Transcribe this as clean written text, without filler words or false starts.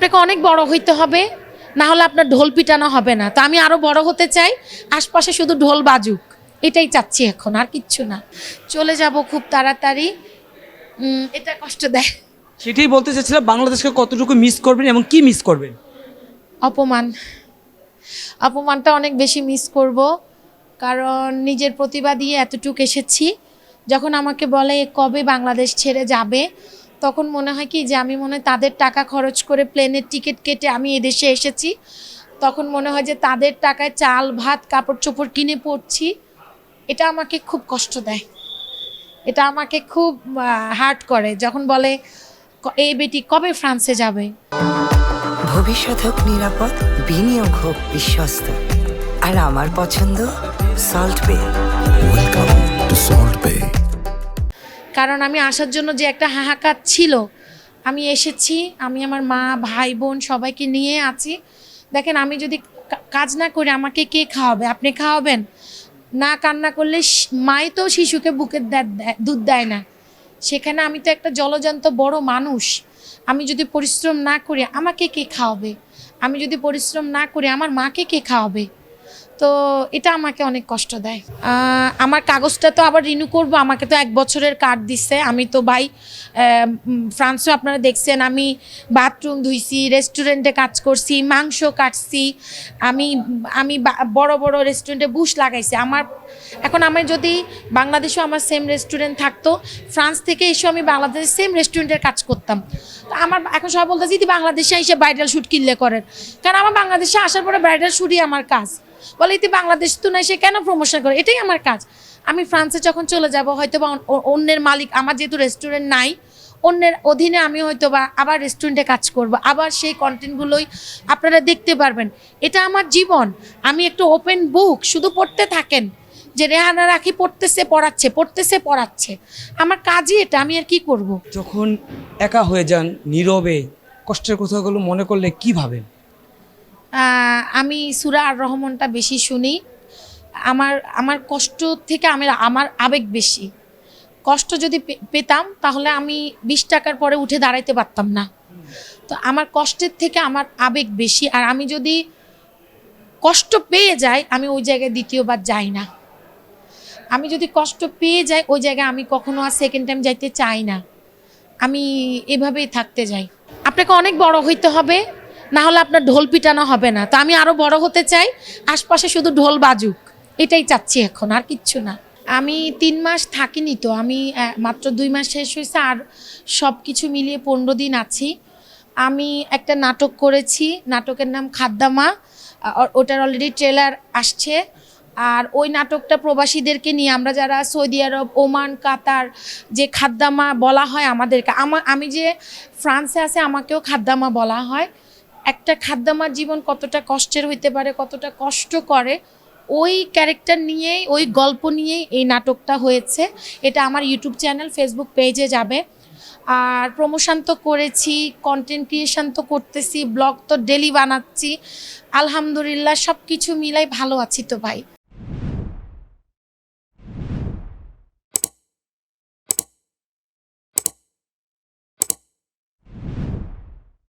আপনাকে অনেক বড় হইতে হবে, না হলে আপনার ঢোল পিটানো হবে না। তো আমি আরো বড় হতে চাই, আশপাশে শুধু ঢোল বাজুক, এটাই চাচ্ছি এখন, আর কিচ্ছু না। চলে যাব খুব তাড়াতাড়ি, এটা কষ্ট দেয়। সেটাই বলতে চাচ্ছিলাম, বাংলাদেশকে কতটুকু মিস করবেন এবং কি মিস করবেন? অপমান, অপমানটা অনেক বেশি মিস করব, কারণ নিজের প্রতিভা দিয়ে এতটুকু এসেছি। যখন আমাকে বলে কবে বাংলাদেশ ছেড়ে যাবে, তখন মনে হয় কি যে আমি মনে হয় তাদের টাকা খরচ করে প্লেনের টিকিট কেটে আমি এদেশে এসেছি। তখন মনে হয় যে তাদের টাকায় চাল ভাত কাপড় চোপড় কিনে পড়ছি। এটা আমাকে খুব কষ্ট দেয়, এটা আমাকে খুব হার্ট করে যখন বলে এই বেটি কবে ফ্রান্সে যাবে। ভবিষ্যৎ হোক নিরাপদ, বিনিয়োগ হোক বিশ্বস্ত, আর আমার পছন্দ সল্ট বে। ওয়েলকাম টু সল্ট বে। কারণ আমি আসার জন্য যে একটা হাহাকার ছিল, আমি এসেছি, আমি আমার মা ভাই বোন সবাইকে নিয়ে আছি। দেখেন, আমি যদি কাজ না করি আমাকে কে খাওয়াবে? আপনি খাওয়াবেন না? কান্না করলে মাই তো শিশুকে বুকের দুধ দেয় না। সেখানে আমি তো একটা জলজান্ত বড় মানুষ। আমি যদি পরিশ্রম না করি আমাকে কে খাওয়াবে? আমি যদি পরিশ্রম না করি আমার মাকে কে খাওয়াবে? তো এটা আমাকে অনেক কষ্ট দেয়। আমার কাগজটা তো আবার রিনিউ করব, আমাকে তো 1 বছরের কার্ড দিচ্ছে। আমি তো ভাই ফ্রান্সেও আপনারা দেখছেন আমি বাথরুম ধুইছি, রেস্টুরেন্টে কাজ করছি, মাংস কাটছি, আমি আমি বড় বড় রেস্টুরেন্টে বুশ লাগাইছি। এখন আমি যদি বাংলাদেশেও আমার সেম রেস্টুরেন্ট থাকতো, ফ্রান্স থেকে এসেও আমি বাংলাদেশের সেম রেস্টুরেন্টের কাজ করতাম। তো আমার এখন সবাই বলতেছি যদি বাংলাদেশে এসে ব্রাইডাল শ্যুট কিনলে করেন, কারণ আমার বাংলাদেশে আসার পরে ব্রাইডাল শ্যুটই আমার কাজ। বলে তুই বাংলাদেশ তো না, সে কেন প্রমোশন করে? এটাই আমার কাজ। আমি ফ্রান্সে যখন চলে যাব হয়তো বা অন্যের মালিক, আমার যেহেতু রেস্টুরেন্ট নাই, অন্যের অধীনে আমি হয়তো বা আবার রেস্টুরেন্টে কাজ করব, আবার সেই কন্টেন্টগুলোই আপনারা দেখতে পারবেন। এটা আমার জীবন, আমি একটু ওপেন বুক, শুধু পড়তে থাকেন যে রেহানা রাখি পড়তেছে পড়াচ্ছে, পড়তেছে পড়াচ্ছে, আমার কাজই এটা, আমি আর কি করব। যখন একা হয়ে যান, নীরবে কষ্টের কথাগুলো মনে করলে কি ভাবেন? আমি সূরা আর রহমানটা বেশি শুনি। আমার কষ্ট থেকে আমার আবেগ বেশি। কষ্ট যদি পেতাম তাহলে আমি 20 টাকার পরে উঠে দাঁড়াইতে পারতাম না। তো আমার কষ্টের থেকে আমার আবেগ বেশি, আর আমি যদি কষ্ট পেয়ে যাই আমি ওই জায়গায় দ্বিতীয়বার যাই না। আমি যদি কষ্ট পেয়ে যাই ওই জায়গায় আমি কখনো আর সেকেন্ড টাইম যাইতে চাই না। আমি এভাবেই থাকতে যাই। আপনাকে অনেক বড় হইতে হবে, না হলে আপনার ঢোল পিটানো হবে না। তো আমি আরো বড় হতে চাই, আশপাশে শুধু ঢোল বাজুক, এটাই চাচ্ছি এখন, আর কিচ্ছু না। আমি 3 মাস থাকিনি, তো আমি মাত্র 2 মাস শেষ হয়েছে, আর সব কিছু মিলিয়ে 15 দিন আছি। আমি একটা নাটক করেছি, নাটকের নাম খাদ্দামা। ওটার অলরেডি ট্রেলার আসছে। আর ওই নাটকটা প্রবাসীদেরকে নিয়ে, আমরা যারা সৌদি আরব, ওমান, কাতার, যে খাদ্দামা বলা হয় আমাদেরকে, আমি যে ফ্রান্সে আছে আমাকেও খাদ্দামা বলা হয়। একটা খাদ্দামার জীবন কতটা কষ্টের হইতে পারে, কতটা কষ্ট করে, ওই ক্যারেক্টার নিয়েই, ওই গল্প নিয়েই এই নাটকটা হয়েছে। এটা আমার ইউটিউব চ্যানেল, ফেসবুক পেজে যাবে। আর প্রমোশন তো করেছি, কন্টেন্ট ক্রিয়েশন তো করতেছি, ব্লগ তো ডেলি বানাচ্ছি। আলহামদুলিল্লাহ সব কিছু মিলাই ভালো আছি তো ভাই।